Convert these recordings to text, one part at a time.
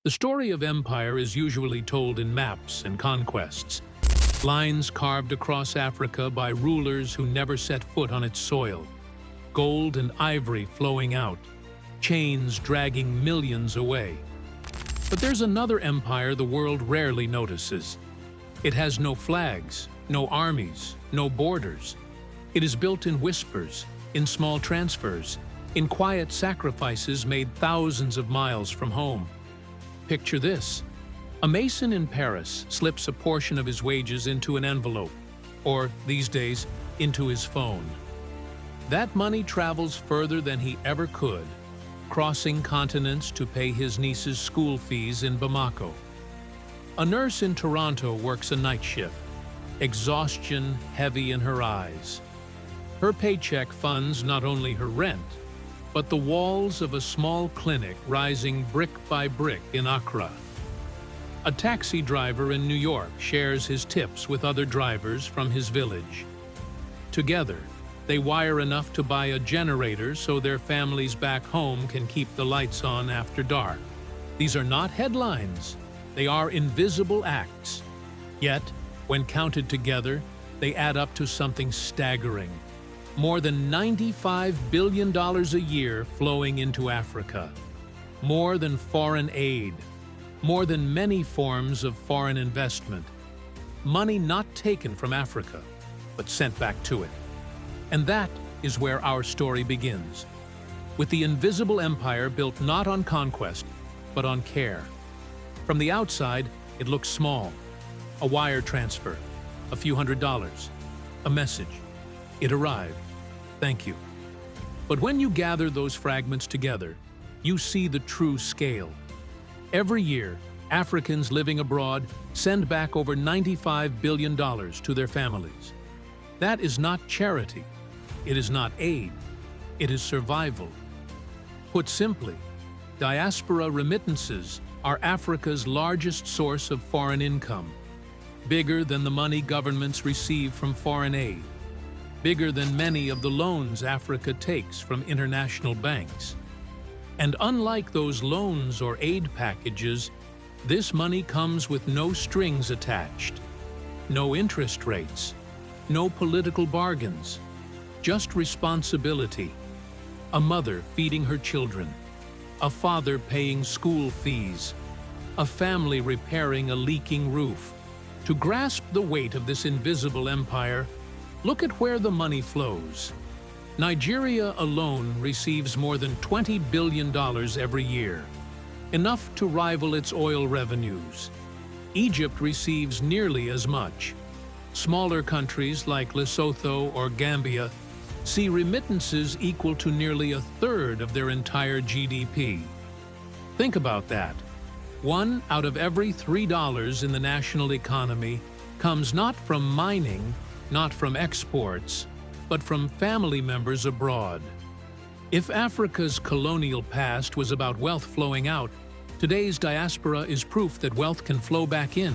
The story of empire is usually told in maps and conquests, lines carved across Africa by rulers who never set foot on its soil, gold and ivory flowing out, chains dragging millions away. But there's another empire the world rarely notices. It has no flags, no armies, no borders. It is built in whispers, in small transfers, in quiet sacrifices made thousands of miles from home. Picture this. A mason in Paris slips a portion of his wages into an envelope, or, these days, into his phone. That money travels further than he ever could, crossing continents to pay his niece's school fees in Bamako. A nurse in Toronto works a night shift, exhaustion heavy in her eyes. Her paycheck funds not only her rent, but the walls of a small clinic rising brick by brick in Accra. A taxi driver in New York shares his tips with other drivers from his village. Together, they wire enough to buy a generator so their families back home can keep the lights on after dark. These are not headlines. They are invisible acts. Yet, when counted together, they add up to something staggering. More than $95 billion a year flowing into Africa. More than foreign aid. More than many forms of foreign investment. Money not taken from Africa, but sent back to it. And that is where our story begins. With the invisible empire built not on conquest, but on care. From the outside, it looks small. A wire transfer, a few $100s, a message. It arrived. Thank you. But when you gather those fragments together, you see the true scale. Every year, Africans living abroad send back over $95 billion to their families. That is not charity. It is not aid. It is survival. Put simply, diaspora remittances are Africa's largest source of foreign income, bigger than the money governments receive from foreign aid, bigger than many of the loans Africa takes from international banks. And unlike those loans or aid packages, this money comes with no strings attached, no interest rates, no political bargains, just responsibility. A mother feeding her children, a father paying school fees, a family repairing a leaking roof. To grasp the weight of this invisible empire, look at where the money flows. Nigeria alone receives more than $20 billion every year, enough to rival its oil revenues. Egypt receives nearly as much. Smaller countries like Lesotho or Gambia see remittances equal to nearly a third of their entire GDP. Think about that. 1 out of every $3 in the national economy comes not from mining, not from exports, but from family members abroad. If Africa's colonial past was about wealth flowing out, today's diaspora is proof that wealth can flow back in,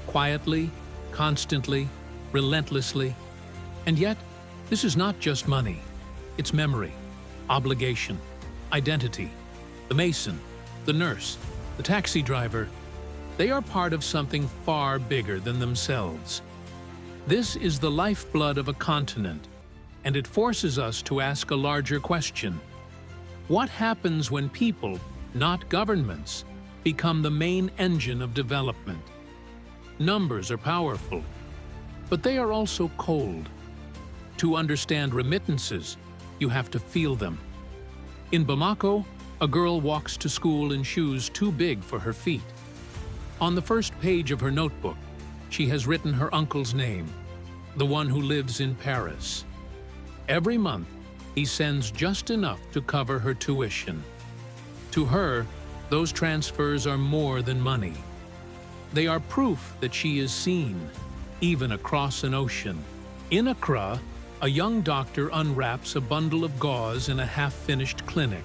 quietly, constantly, relentlessly. And yet, this is not just money. It's memory, obligation, identity. The mason, the nurse, the taxi driver, they are part of something far bigger than themselves. This is the lifeblood of a continent, and it forces us to ask a larger question. What happens when people, not governments, become the main engine of development? Numbers are powerful, but they are also cold. To understand remittances, you have to feel them. In Bamako, a girl walks to school in shoes too big for her feet. On the first page of her notebook, she has written her uncle's name, the one who lives in Paris. Every month, he sends just enough to cover her tuition. To her, those transfers are more than money. They are proof that she is seen, even across an ocean. In Accra, a young doctor unwraps a bundle of gauze in a half-finished clinic.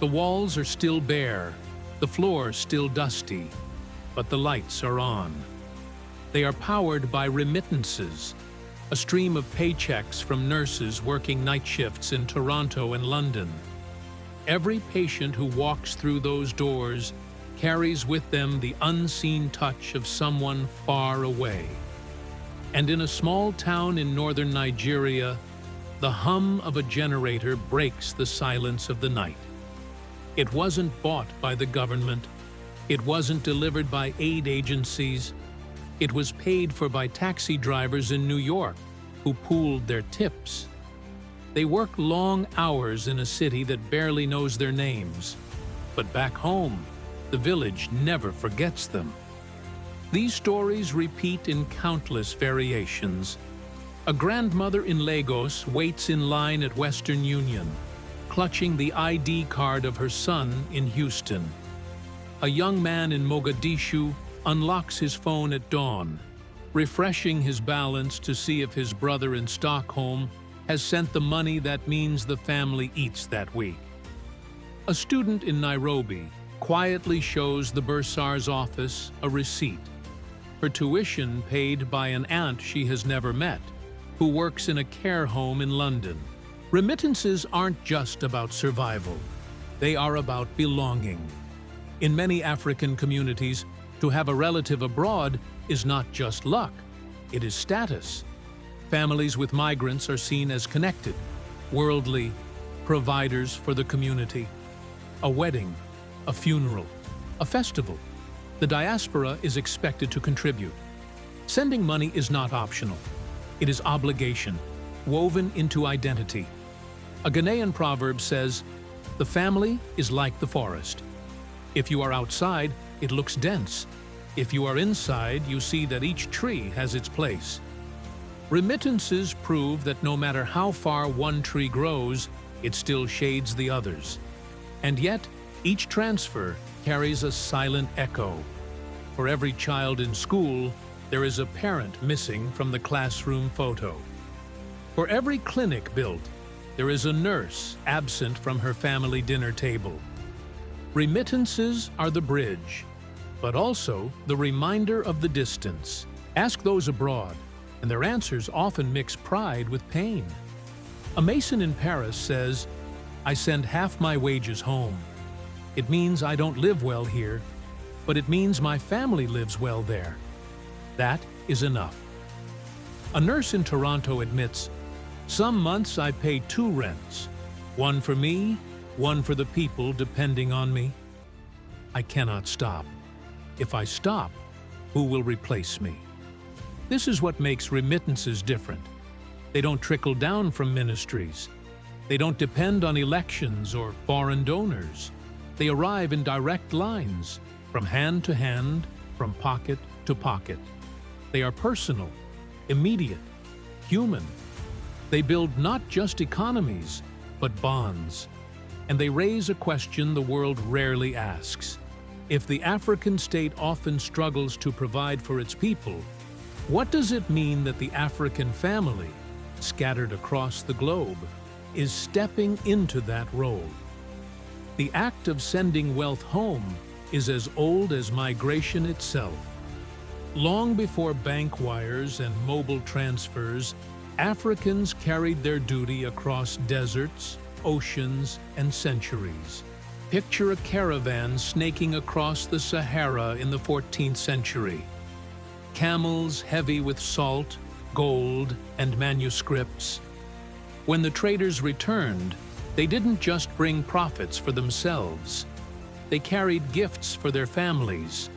The walls are still bare, the floor still dusty, but the lights are on. They are powered by remittances, a stream of paychecks from nurses working night shifts in Toronto and London. Every patient who walks through those doors carries with them the unseen touch of someone far away. And in a small town in northern Nigeria, the hum of a generator breaks the silence of the night. It wasn't bought by the government. It wasn't delivered by aid agencies. It was paid for by taxi drivers in New York who pooled their tips. They work long hours in a city that barely knows their names. But back home, the village never forgets them. These stories repeat in countless variations. A grandmother in Lagos waits in line at Western Union, clutching the ID card of her son in Houston. A young man in Mogadishu unlocks his phone at dawn, refreshing his balance to see if his brother in Stockholm has sent the money that means the family eats that week. A student in Nairobi quietly shows the bursar's office a receipt. Her tuition paid by an aunt she has never met, who works in a care home in London. Remittances aren't just about survival. They are about belonging. In many African communities, to have a relative abroad is not just luck, it is status. Families with migrants are seen as connected, worldly, providers for the community. A wedding, a funeral, a festival. The diaspora is expected to contribute. Sending money is not optional. It is obligation, woven into identity. A Ghanaian proverb says, "The family is like the forest. If you are outside, it looks dense. If you are inside, you see that each tree has its place." Remittances prove that no matter how far one tree grows, it still shades the others. And yet, each transfer carries a silent echo. For every child in school, there is a parent missing from the classroom photo. For every clinic built, there is a nurse absent from her family dinner table. Remittances are the bridge, but also the reminder of the distance. Ask those abroad, and their answers often mix pride with pain. A mason in Paris says, "I send half my wages home. It means I don't live well here, but it means my family lives well there. That is enough." A nurse in Toronto admits, "Some months I pay 2 rents, one for me, one for the people depending on me. I cannot stop. If I stop, who will replace me?" This is what makes remittances different. They don't trickle down from ministries. They don't depend on elections or foreign donors. They arrive in direct lines, from hand to hand, from pocket to pocket. They are personal, immediate, human. They build not just economies, but bonds. And they raise a question the world rarely asks. If the African state often struggles to provide for its people, what does it mean that the African family, scattered across the globe, is stepping into that role? The act of sending wealth home is as old as migration itself. Long before bank wires and mobile transfers, Africans carried their duty across deserts, oceans, and centuries. Picture a caravan snaking across the Sahara in the 14th century. Camels heavy with salt, gold, and manuscripts. When the traders returned, they didn't just bring profits for themselves. They carried gifts for their families,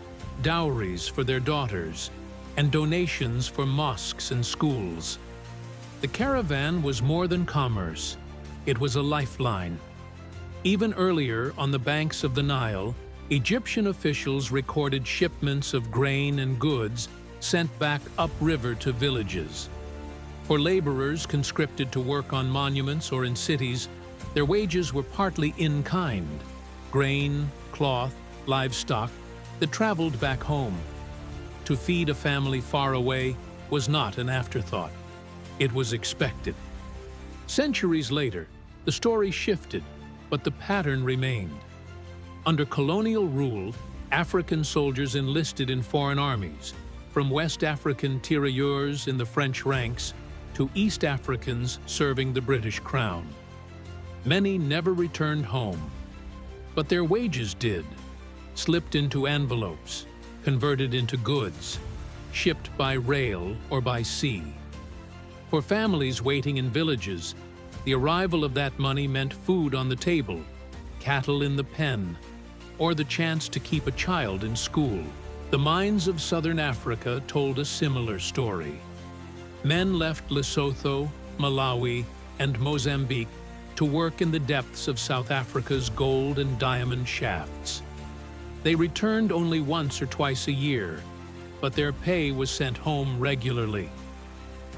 dowries for their daughters, and donations for mosques and schools. The caravan was more than commerce. It was a lifeline. Even earlier, on the banks of the Nile, Egyptian officials recorded shipments of grain and goods sent back upriver to villages. For laborers conscripted to work on monuments or in cities, their wages were partly in kind, grain, cloth, livestock, that traveled back home. To feed a family far away was not an afterthought. It was expected. Centuries later, the story shifted, but the pattern remained. Under colonial rule, African soldiers enlisted in foreign armies, from West African tirailleurs in the French ranks to East Africans serving the British Crown. Many never returned home, but their wages did. slipped into envelopes, converted into goods, shipped by rail or by sea. For families waiting in villages, the arrival of that money meant food on the table, cattle in the pen, or the chance to keep a child in school. The mines of southern Africa told a similar story. Men left Lesotho, Malawi, and Mozambique to work in the depths of South Africa's gold and diamond shafts. They returned only once or twice a year, but their pay was sent home regularly.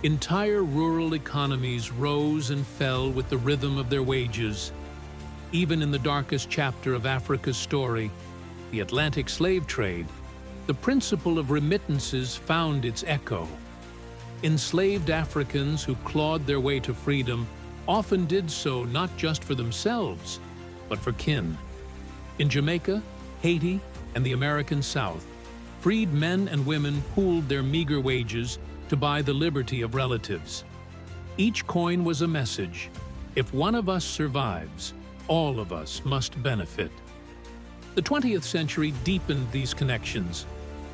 Entire rural economies rose and fell with the rhythm of their wages. Even in the darkest chapter of Africa's story, the Atlantic slave trade, the principle of remittances found its echo. Enslaved Africans who clawed their way to freedom often did so not just for themselves, but for kin. In Jamaica, Haiti, and the American South, freed men and women pooled their meager wages to buy the liberty of relatives. Each coin was a message. If one of us survives, all of us must benefit. The 20th century deepened these connections.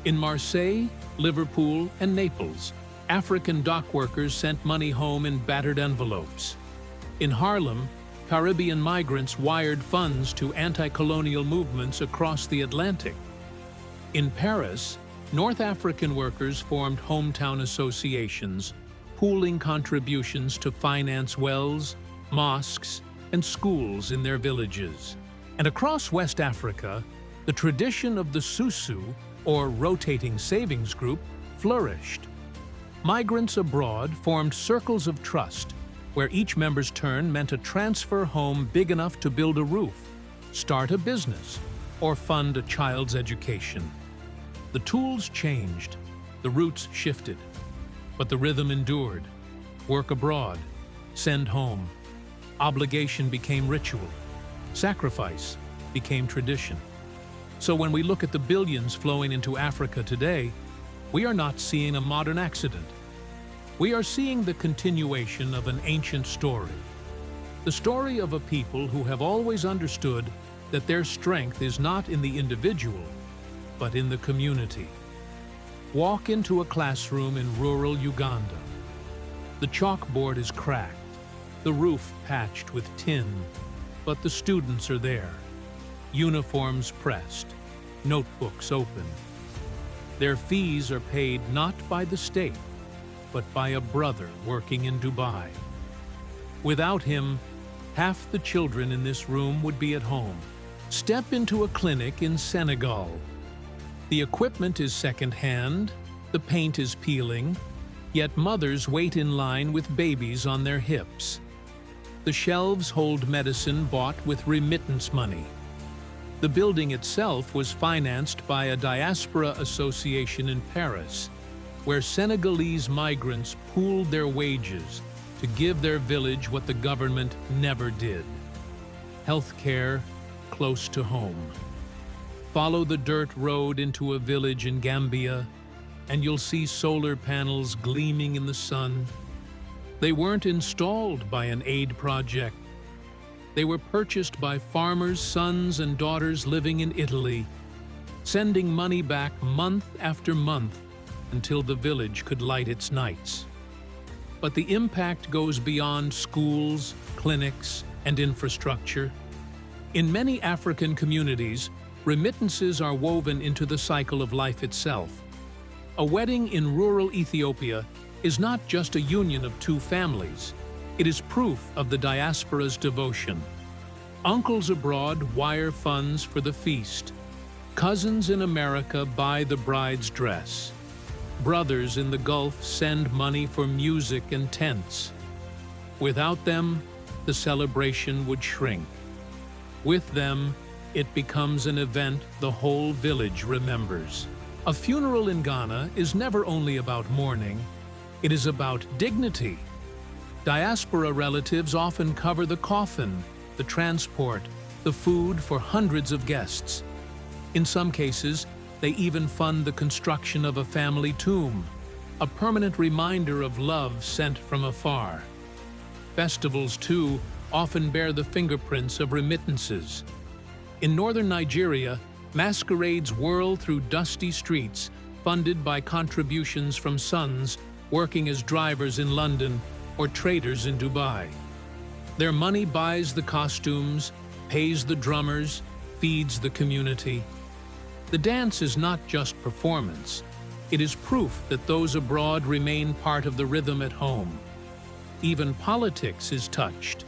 In Marseille, Liverpool, and Naples, African dock workers sent money home in battered envelopes. In Harlem, Caribbean migrants wired funds to anti-colonial movements across the Atlantic. In Paris, North African workers formed hometown associations, pooling contributions to finance wells, mosques, and schools in their villages. And across West Africa, the tradition of the susu, or rotating savings group, flourished. Migrants abroad formed circles of trust, where each member's turn meant a transfer home big enough to build a roof, start a business, or fund a child's education. The tools changed, the routes shifted, but the rhythm endured. Work abroad, send home. Obligation became ritual. Sacrifice became tradition. So when we look at the billions flowing into Africa today, we are not seeing a modern accident. We are seeing the continuation of an ancient story. The story of a people who have always understood that their strength is not in the individual, but in the community. Walk into a classroom in rural Uganda. The chalkboard is cracked, the roof patched with tin, but the students are there. Uniforms pressed, notebooks open. Their fees are paid not by the state, but by a brother working in Dubai. Without him, half the children in this room would be at home. Step into a clinic in Senegal. The equipment is second-hand, the paint is peeling, yet mothers wait in line with babies on their hips. The shelves hold medicine bought with remittance money. The building itself was financed by a Diaspora association in Paris, where Senegalese migrants pooled their wages to give their village what the government never did: healthcare close to home. Follow the dirt road into a village in Gambia, and you'll see solar panels gleaming in the sun. They weren't installed by an aid project. They were purchased by farmers' sons and daughters living in Italy, sending money back month after month until the village could light its nights. But the impact goes beyond schools, clinics, and infrastructure. In many African communities, remittances are woven into the cycle of life itself. A wedding in rural Ethiopia is not just a union of two families. It is proof of the diaspora's devotion. Uncles abroad wire funds for the feast. Cousins in America buy the bride's dress. Brothers in the Gulf send money for music and tents. Without them, the celebration would shrink. With them, it becomes an event the whole village remembers. A funeral in Ghana is never only about mourning, it is about dignity. Diaspora relatives often cover the coffin, the transport, the food for hundreds of guests. In some cases, they even fund the construction of a family tomb, a permanent reminder of love sent from afar. Festivals, too, often bear the fingerprints of remittances. In northern Nigeria, Masquerades whirl through dusty streets, funded by contributions from sons working as drivers in London or traders in Dubai. Their money buys the costumes, pays the drummers, feeds the community. The dance is not just performance. It is proof that those abroad remain part of the rhythm at home. Even politics is touched.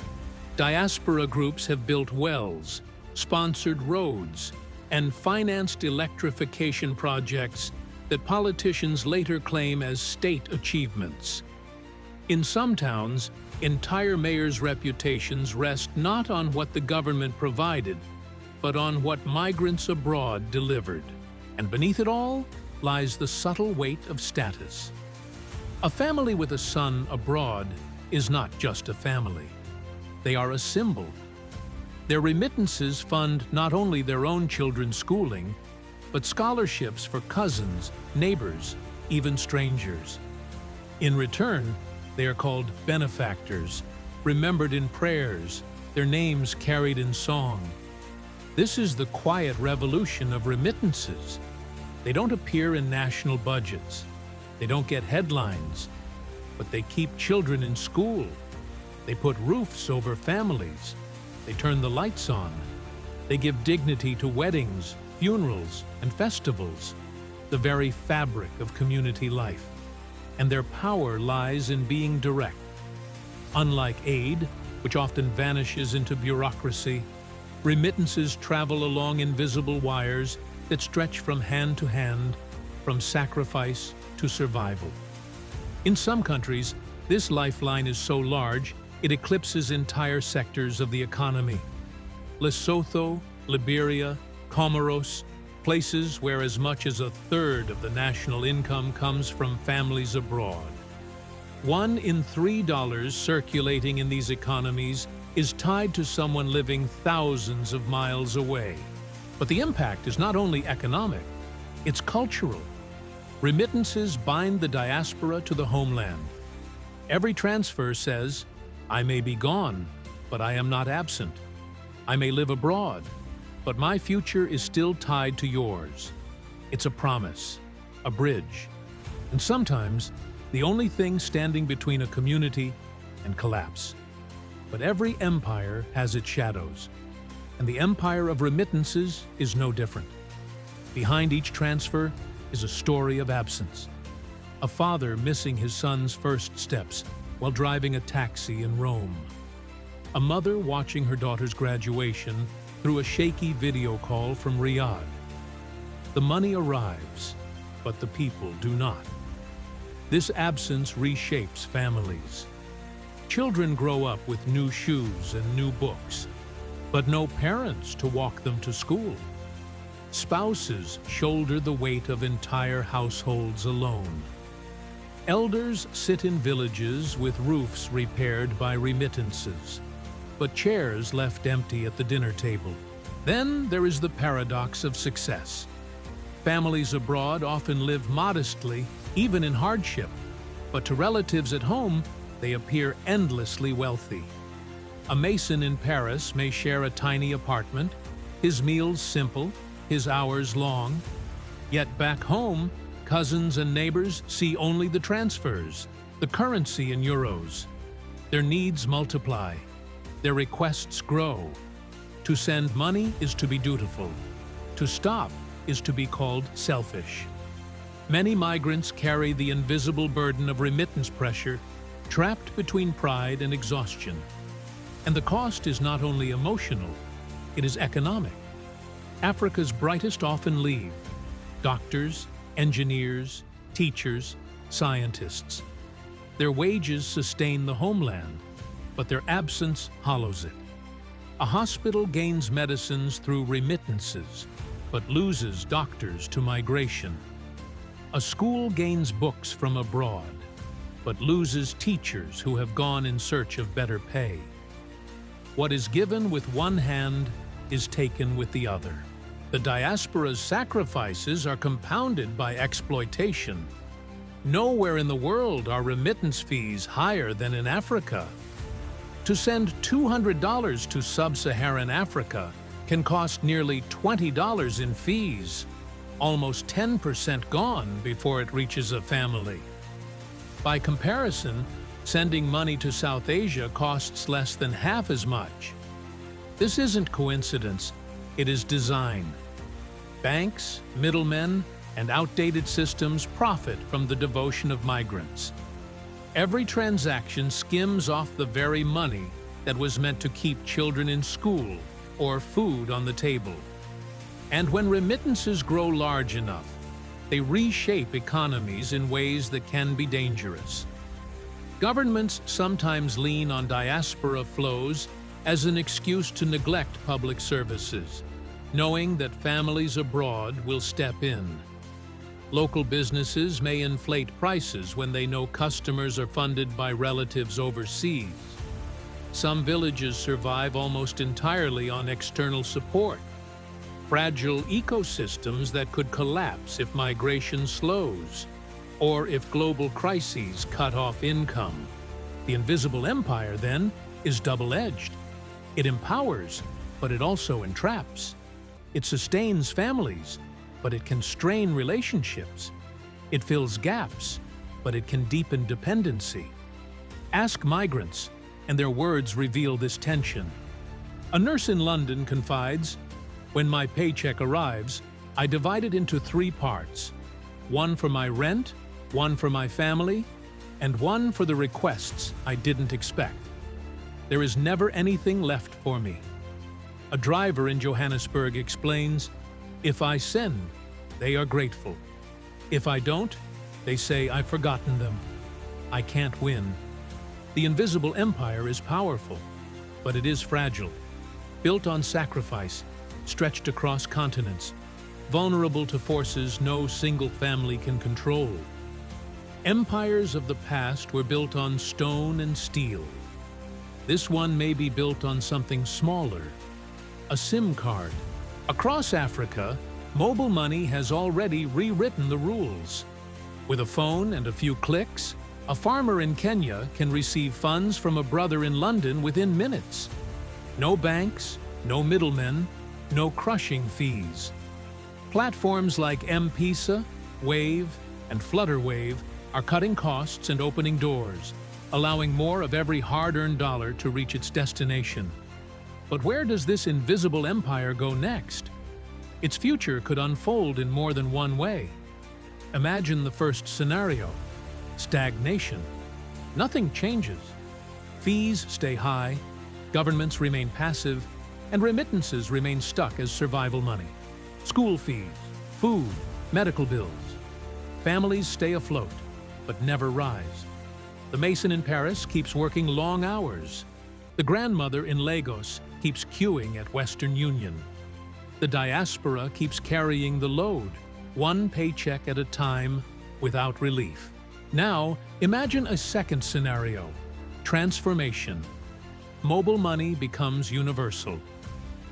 Diaspora groups have built wells, sponsored roads, and financed electrification projects that politicians later claim as state achievements. In some towns, entire mayors' reputations rest not on what the government provided, but on what migrants abroad delivered. And beneath it all lies the subtle weight of status. A family with a son abroad is not just a family. They are a symbol. Their remittances fund not only their own children's schooling, but scholarships for cousins, neighbors, even strangers. In return, they are called benefactors, remembered in prayers, their names carried in song. This is the quiet revolution of remittances. They don't appear in national budgets. They don't get headlines, but they keep children in school. They put roofs over families. They turn the lights on. They give dignity to weddings, funerals, and festivals, the very fabric of community life. And their power lies in being direct. Unlike aid, which often vanishes into bureaucracy, remittances travel along invisible wires that stretch from hand to hand, from sacrifice to survival. In some countries, this lifeline is so large it eclipses entire sectors of the economy. Lesotho, Liberia, Comoros, places where as much as a third of the national income comes from families abroad. $1 in $3 circulating in these economies is tied to someone living thousands of miles away. But the impact is not only economic, it's cultural. Remittances bind the diaspora to the homeland. Every transfer says, I may be gone, but I am not absent. I may live abroad, but my future is still tied to yours. It's a promise, a bridge, and sometimes the only thing standing between a community and collapse. But every empire has its shadows, and the empire of remittances is no different. Behind each transfer is a story of absence. A father missing his son's first steps while driving a taxi in Rome. A mother watching her daughter's graduation through a shaky video call from Riyadh. The money arrives, but the people do not. This absence reshapes families. Children grow up with new shoes and new books, but no parents to walk them to school. Spouses shoulder the weight of entire households alone. Elders sit in villages with roofs repaired by remittances, but chairs left empty at the dinner table. Then there is the paradox of success. Families abroad often live modestly, even in hardship, but to relatives at home, they appear endlessly wealthy. A mason in Paris may share a tiny apartment, his meals simple, his hours long. Yet back home, cousins and neighbors see only the transfers, the currency in euros. Their needs multiply. Their requests grow. To send money is to be dutiful. To stop is to be called selfish. Many migrants carry the invisible burden of remittance pressure, trapped between pride and exhaustion. And the cost is not only emotional, it is economic. Africa's brightest often leave: doctors, engineers, teachers, scientists. Their wages sustain the homeland, but their absence hollows it. A hospital gains medicines through remittances, but loses doctors to migration. A school gains books from abroad, but loses teachers who have gone in search of better pay. What is given with one hand is taken with the other. The diaspora's sacrifices are compounded by exploitation. Nowhere in the world are remittance fees higher than in Africa. To send $200 to sub-Saharan Africa can cost nearly $20 in fees, almost 10% gone before it reaches a family. By comparison, sending money to South Asia costs less than half as much. This isn't coincidence, it is design. Banks, middlemen, and outdated systems profit from the devotion of migrants. Every transaction skims off the very money that was meant to keep children in school or food on the table. And when remittances grow large enough, they reshape economies in ways that can be dangerous. Governments sometimes lean on diaspora flows as an excuse to neglect public services, knowing that families abroad will step in. Local businesses may inflate prices when they know customers are funded by relatives overseas. Some villages survive almost entirely on external support, fragile ecosystems that could collapse if migration slows, or if global crises cut off income. The invisible empire, then, is double-edged. It empowers, but it also entraps. It sustains families, but it can strain relationships. It fills gaps, but it can deepen dependency. Ask migrants, and their words reveal this tension. A nurse in London confides, "When my paycheck arrives, I divide it into 3 parts. One for my rent, one for my family, and one for the requests I didn't expect. There is never anything left for me." A driver in Johannesburg explains, "If I send, they are grateful. If I don't, they say I've forgotten them. I can't win." The invisible empire is powerful, but it is fragile. Built on sacrifice, stretched across continents, vulnerable to forces no single family can control. Empires of the past were built on stone and steel. This one may be built on something smaller, a SIM card. Across Africa, mobile money has already rewritten the rules. With a phone and a few clicks, a farmer in Kenya can receive funds from a brother in London within minutes. No banks, no middlemen, no crushing fees. Platforms like M-Pesa, Wave, and Flutterwave are cutting costs and opening doors, allowing more of every hard-earned dollar to reach its destination. But where does this invisible empire go next? Its future could unfold in more than one way. Imagine the first scenario: stagnation. Nothing changes. Fees stay high, governments remain passive, and remittances remain stuck as survival money. School fees, food, medical bills. Families stay afloat, but never rise. The mason in Paris keeps working long hours. The grandmother in Lagos keeps queuing at Western Union. The diaspora keeps carrying the load, one paycheck at a time, without relief. Now, imagine a second scenario: transformation. Mobile money becomes universal.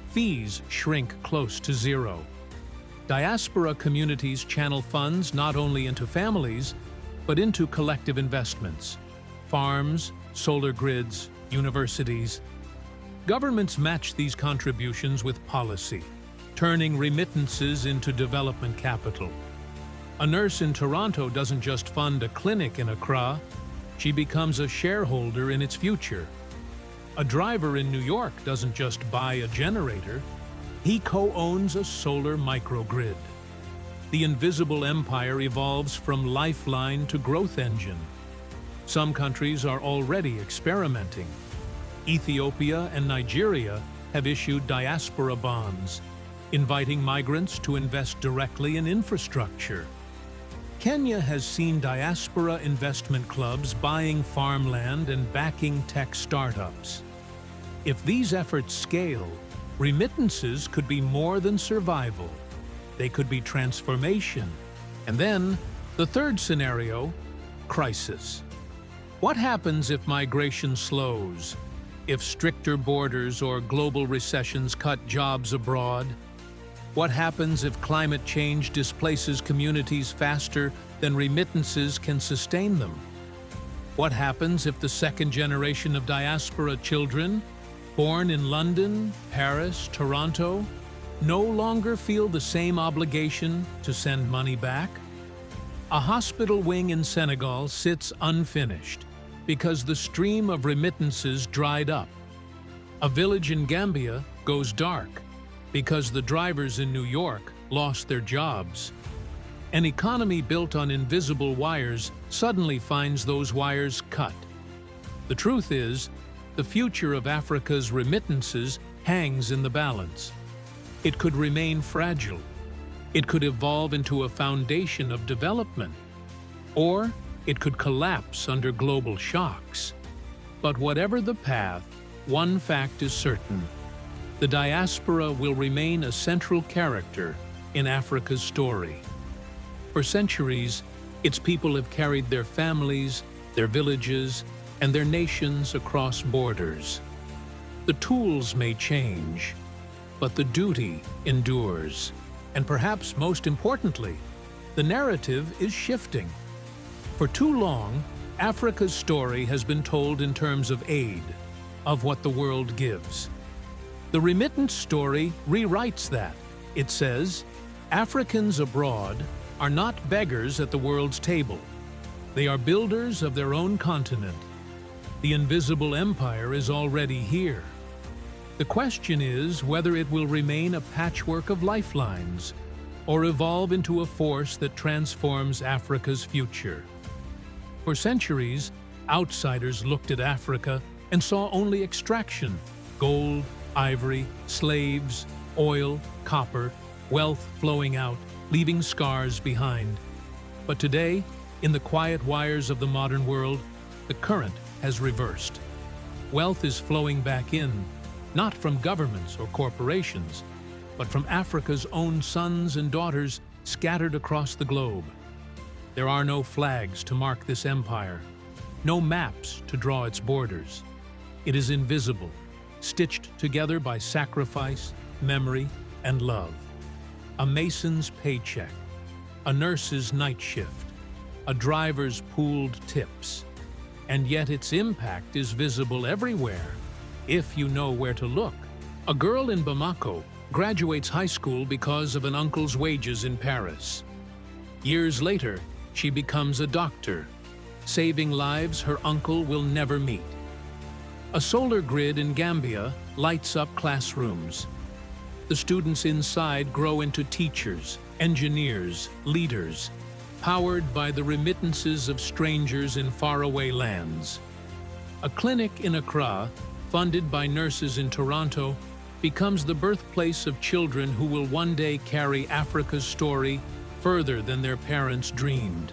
Fees shrink close to zero. Diaspora communities channel funds not only into families, but into collective investments: farms, solar grids, universities. Governments match these contributions with policy, turning remittances into development capital. A nurse in Toronto doesn't just fund a clinic in Accra, she becomes a shareholder in its future. A driver in New York doesn't just buy a generator, he co-owns a solar microgrid. The invisible empire evolves from lifeline to growth engine. Some countries are already experimenting. Ethiopia and Nigeria have issued diaspora bonds, inviting migrants to invest directly in infrastructure. Kenya has seen diaspora investment clubs buying farmland and backing tech startups. If these efforts scale, remittances could be more than survival. They could be transformation. And then, the third scenario: crisis. What happens if migration slows? If stricter borders or global recessions cut jobs abroad? What happens if climate change displaces communities faster than remittances can sustain them? What happens if the second generation of diaspora children born in London, Paris, Toronto, no longer feel the same obligation to send money back? A hospital wing in Senegal sits unfinished because the stream of remittances dried up. A village in Gambia goes dark because the drivers in New York lost their jobs. An economy built on invisible wires suddenly finds those wires cut. The truth is, the future of Africa's remittances hangs in the balance. It could remain fragile. It could evolve into a foundation of development. Or it could collapse under global shocks. But whatever the path, one fact is certain. The diaspora will remain a central character in Africa's story. For centuries, its people have carried their families, their villages, and their nations across borders. The tools may change, but the duty endures. And perhaps most importantly, the narrative is shifting. For too long, Africa's story has been told in terms of aid, of what the world gives. The remittance story rewrites that. It says, Africans abroad are not beggars at the world's table. They are builders of their own continent. The invisible empire is already here. The question is whether it will remain a patchwork of lifelines or evolve into a force that transforms Africa's future. For centuries, outsiders looked at Africa and saw only extraction: gold, ivory, slaves, oil, copper, wealth flowing out, leaving scars behind. But today, in the quiet wires of the modern world, the current has reversed. Wealth is flowing back in, not from governments or corporations, but from Africa's own sons and daughters scattered across the globe. There are no flags to mark this empire, no maps to draw its borders. It is invisible, stitched together by sacrifice, memory, and love. A mason's paycheck, a nurse's night shift, a driver's pooled tips. And yet its impact is visible everywhere, if you know where to look. A girl in Bamako graduates high school because of an uncle's wages in Paris. Years later, she becomes a doctor, saving lives her uncle will never meet. A solar grid in Gambia lights up classrooms. The students inside grow into teachers, engineers, leaders, powered by the remittances of strangers in faraway lands. A clinic in Accra, funded by nurses in Toronto, becomes the birthplace of children who will one day carry Africa's story further than their parents dreamed.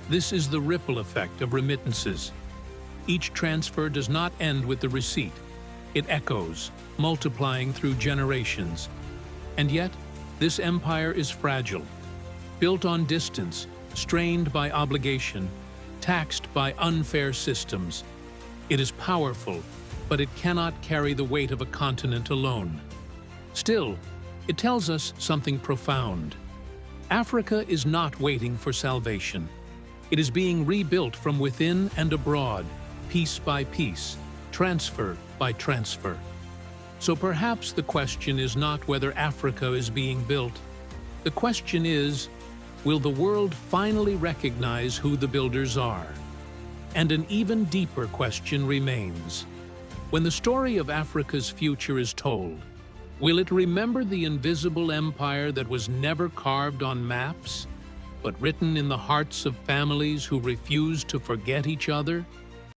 This is the ripple effect of remittances. Each transfer does not end with the receipt. It echoes, multiplying through generations. And yet, this empire is fragile, built on distance, strained by obligation, taxed by unfair systems. It is powerful, but it cannot carry the weight of a continent alone. Still, it tells us something profound. Africa is not waiting for salvation. It is being rebuilt from within and abroad, piece by piece, transfer by transfer. So perhaps the question is not whether Africa is being built. The question is, will the world finally recognize who the builders are? And an even deeper question remains. When the story of Africa's future is told, will it remember the invisible empire that was never carved on maps, but written in the hearts of families who refused to forget each other?